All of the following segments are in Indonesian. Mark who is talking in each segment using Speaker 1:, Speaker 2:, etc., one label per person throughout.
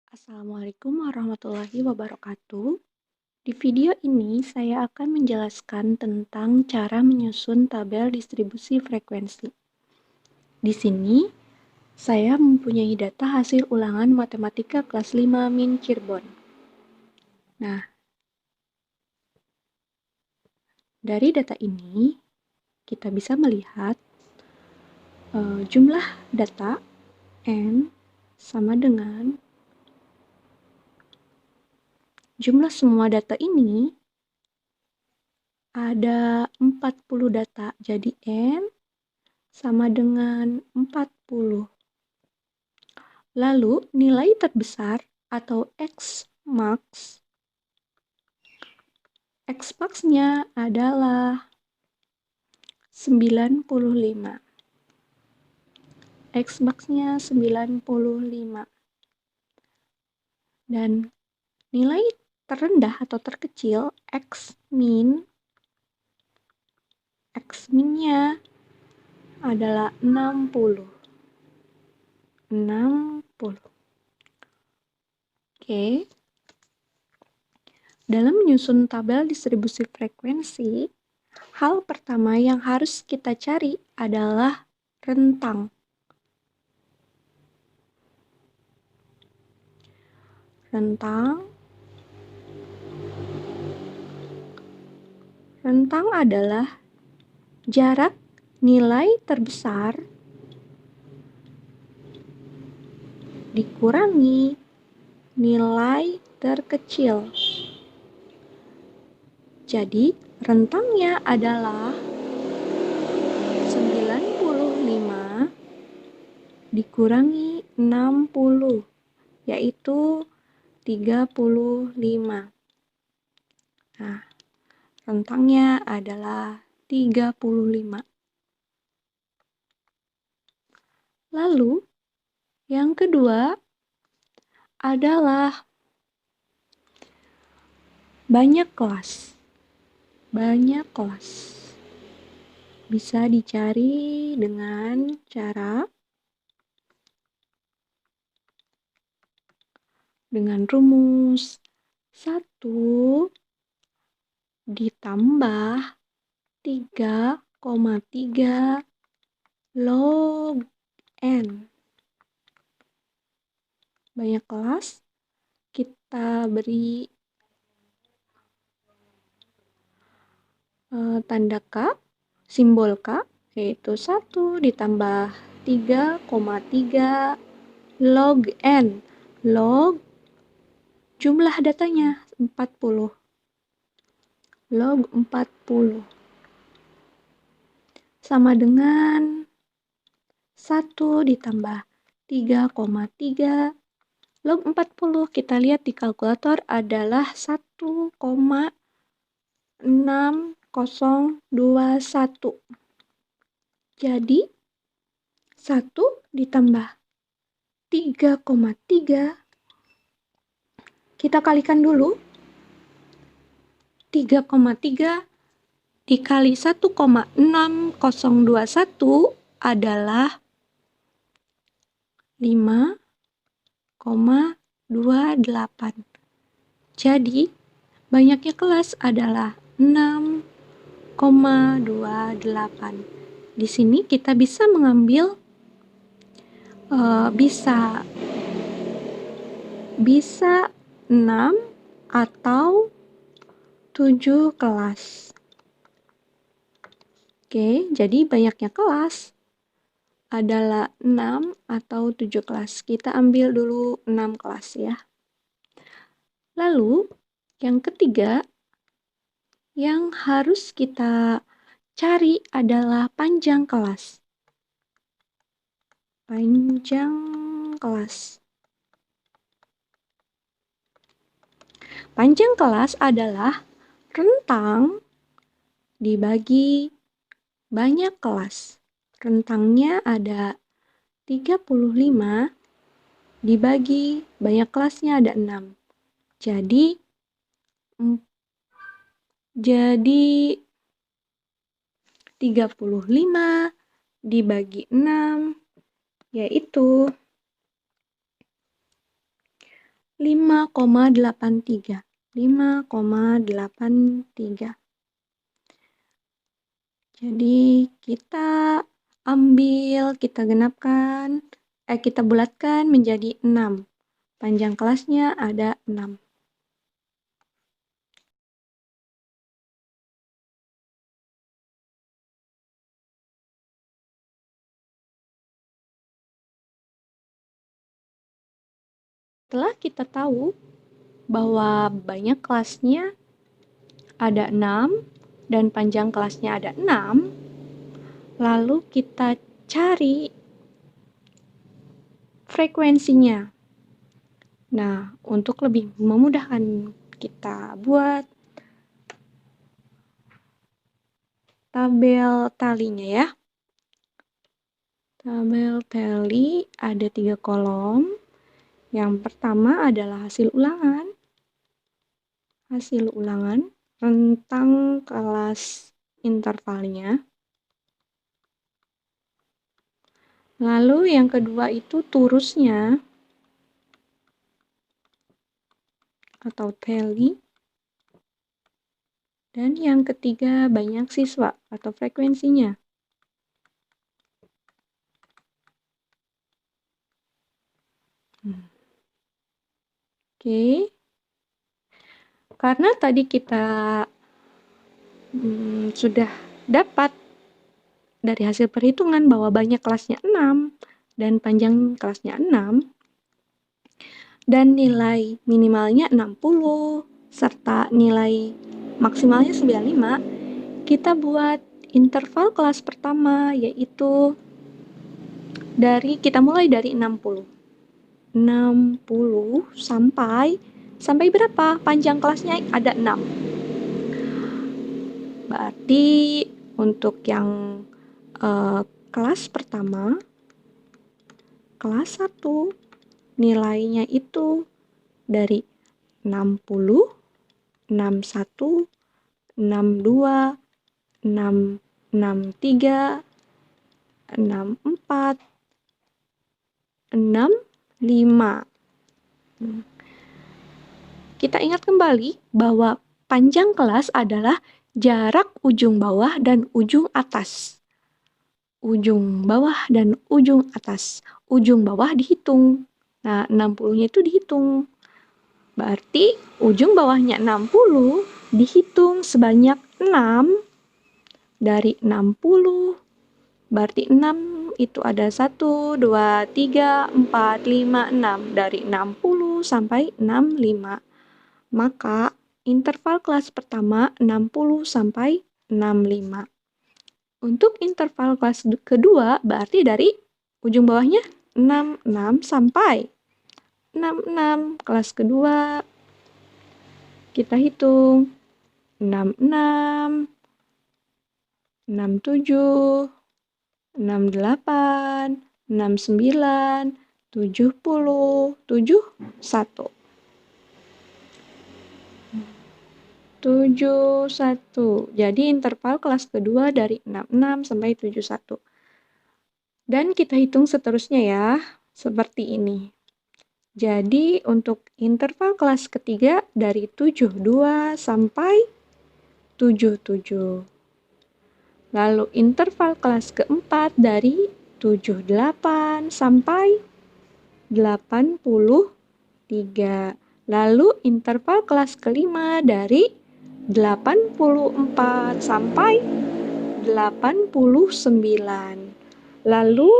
Speaker 1: Assalamualaikum warahmatullahi wabarakatuh. Di video ini saya akan menjelaskan tentang cara menyusun tabel distribusi frekuensi. Di sini saya mempunyai data hasil ulangan matematika kelas 5 Min Cirebon. Nah, dari data ini kita bisa melihat jumlah data N sama dengan jumlah semua data ini ada 40 data. Jadi N sama dengan 40. Lalu nilai terbesar atau X max-nya adalah 95. X max-nya 95. Dan nilai terendah atau terkecil X-min-nya adalah 60. Oke. Dalam menyusun tabel distribusi frekuensi, hal pertama yang harus kita cari adalah rentang. Rentang adalah jarak nilai terbesar dikurangi nilai terkecil. Jadi, rentangnya adalah 95 dikurangi 60, yaitu 35. Nah, rentangnya adalah 35. Lalu, yang kedua adalah banyak kelas. Bisa dicari dengan rumus 1 ditambah 3,3 log N. Banyak kelas, kita beri tanda K, simbol K, yaitu 1 ditambah 3,3 log N. Log jumlah datanya 40. Log 40 sama dengan 1 ditambah 3,3 log 40. Kita lihat di kalkulator adalah 1,6021. Jadi 1 ditambah 3,3, kita kalikan dulu. 3,3 dikali 1,6021 adalah 5,28. Jadi, banyaknya kelas adalah 6,28. Di sini kita bisa mengambil bisa 6 atau 7 kelas. Oke, jadi banyaknya kelas adalah 6 atau 7 kelas. Kita ambil dulu 6 kelas ya. Lalu, yang ketiga yang harus kita cari adalah panjang kelas. Panjang kelas adalah rentang dibagi banyak kelas. Rentangnya ada 35 dibagi banyak kelasnya ada 6. Jadi 35 dibagi 6 yaitu 5,83. 5,83. Jadi kita kita genapkan, kita bulatkan menjadi 6. Panjang kelasnya ada 6. Setelah kita tahu bahwa banyak kelasnya ada 6 dan panjang kelasnya ada 6, lalu kita cari frekuensinya. Nah, untuk lebih memudahkan kita buat tabel talinya ya. Tabel tali ada 3 kolom. Yang pertama adalah hasil ulangan. Hasil ulangan, rentang kelas intervalnya. Lalu yang kedua itu turusnya atau tally. Dan yang ketiga banyak siswa atau frekuensinya. Oke. Karena tadi kita sudah dapat dari hasil perhitungan bahwa banyak kelasnya 6 dan panjang kelasnya 6 dan nilai minimalnya 60 serta nilai maksimalnya 95, kita buat interval kelas pertama yaitu kita mulai dari 60 sampai berapa? Panjang kelasnya ada 6. Berarti untuk yang kelas pertama, kelas 1, nilainya itu dari 60, 61, 62, 63, 64, 65. Kita ingat kembali bahwa panjang kelas adalah jarak ujung bawah dan ujung atas. Ujung bawah dan ujung atas. Ujung bawah dihitung. Nah, 60-nya itu dihitung. Berarti ujung bawahnya 60 dihitung sebanyak 6 dari 60. Berarti 6 itu ada 1, 2, 3, 4, 5, 6. Dari 60 sampai 65. Maka interval kelas pertama 60 sampai 65. Untuk interval kelas kedua berarti dari ujung bawahnya 66 sampai 66. Kelas kedua kita hitung 66, 67, 68, 69, 70, 71. 71. Jadi interval kelas kedua dari 66 sampai 71. Dan kita hitung seterusnya ya, seperti ini. Jadi untuk interval kelas ketiga dari 72 sampai 77. Lalu interval kelas keempat dari 78 sampai 83. Lalu interval kelas kelima dari 84 sampai 89. Lalu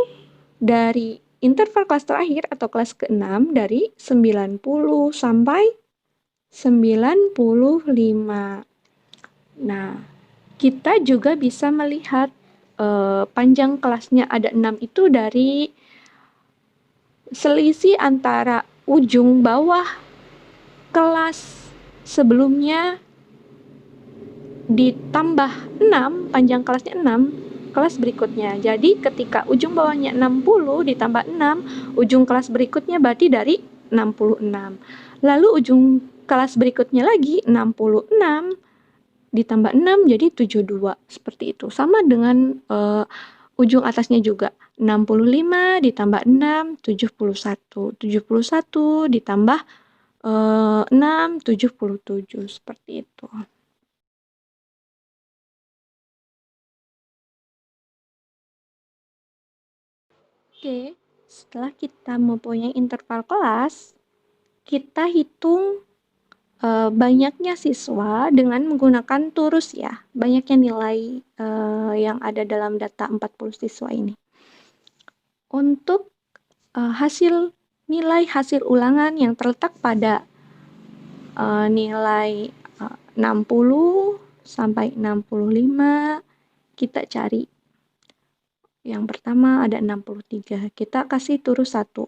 Speaker 1: dari interval kelas terakhir atau kelas ke-6 dari 90 sampai 95. Nah, kita juga bisa melihat panjang kelasnya ada 6 itu dari selisih antara ujung bawah kelas sebelumnya ditambah 6, panjang kelasnya 6, kelas berikutnya. Jadi ketika ujung bawahnya 60 ditambah 6, ujung kelas berikutnya berarti dari 66. Lalu ujung kelas berikutnya lagi 66 ditambah 6 jadi 72. Seperti itu. Sama dengan ujung atasnya juga. 65 ditambah 6, 71. 71 ditambah 6,77 seperti itu. Oke, setelah kita mempunyai interval kelas, kita hitung banyaknya siswa dengan menggunakan turus ya, banyaknya nilai yang ada dalam data 40 siswa ini. Untuk nilai hasil ulangan yang terletak pada nilai 60 sampai 65, kita cari. Yang pertama ada 63, kita kasih turus 1.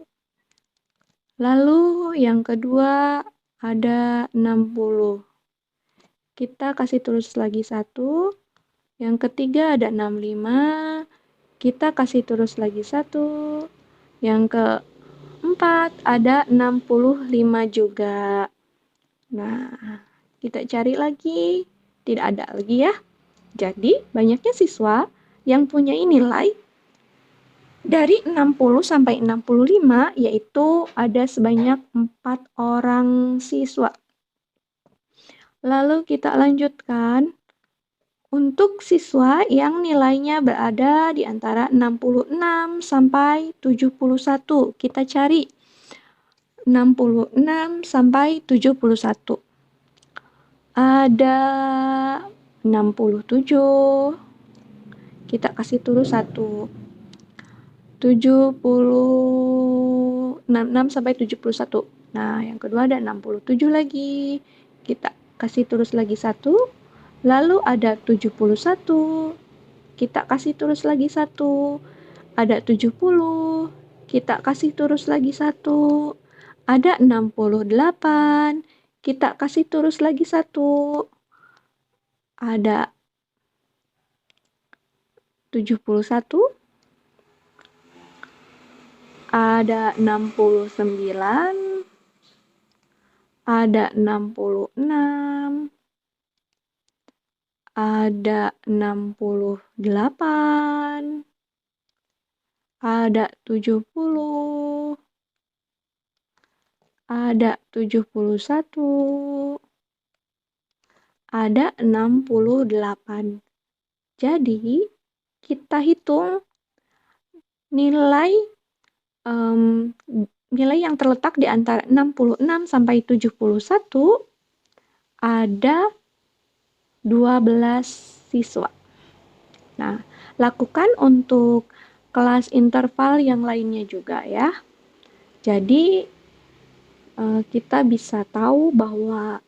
Speaker 1: Lalu yang kedua ada 60. Kita kasih turus lagi 1. Yang ketiga ada 65. Kita kasih turus lagi 1. Yang keempat ada 65 juga. Nah, kita cari lagi. Tidak ada lagi ya. Jadi, banyaknya siswa yang punya nilai dari 60 sampai 65, yaitu ada sebanyak 4 orang siswa. Lalu kita lanjutkan untuk siswa yang nilainya berada di antara 66 sampai 71. Kita cari 66 sampai 71. Ada 67. Kita kasih turus 1. 66 sampai 71. Nah, yang kedua ada 67 lagi. Kita kasih turus lagi 1. Lalu ada 71. Kita kasih turus lagi 1. Ada 70. Kita kasih turus lagi 1. Ada 68. Kita kasih turus lagi 1. Ada 71. Ada 69, ada 66, ada 68, ada 70, ada 71, ada 68. Jadi, kita hitung nilai yang terletak di antara 66 sampai 71 ada 12 siswa. Nah, lakukan untuk kelas interval yang lainnya juga ya. Jadi, kita bisa tahu bahwa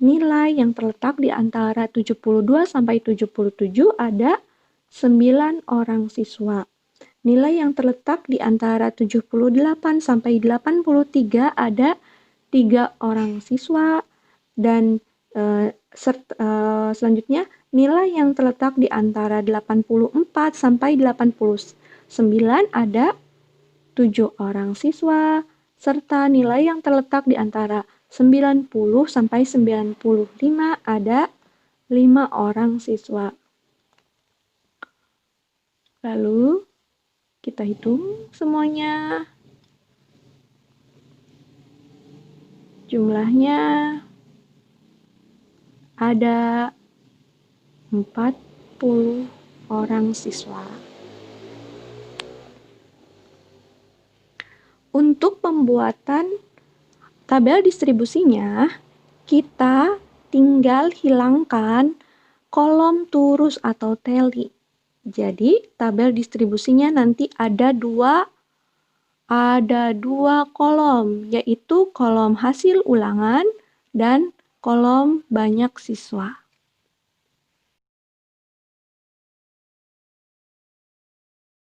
Speaker 1: nilai yang terletak di antara 72 sampai 77 ada 9 orang siswa. Nilai yang terletak di antara 78 sampai 83 ada 3 orang siswa. Dan selanjutnya nilai yang terletak di antara 84 sampai 89 ada 7 orang siswa. Serta nilai yang terletak di antara 90 sampai 95 ada 5 orang siswa. Lalu kita hitung semuanya. Jumlahnya ada 40 orang siswa. Untuk pembuatan tabel distribusinya, kita tinggal hilangkan kolom turus atau teli. Jadi, tabel distribusinya nanti ada dua kolom, yaitu kolom hasil ulangan dan kolom banyak siswa.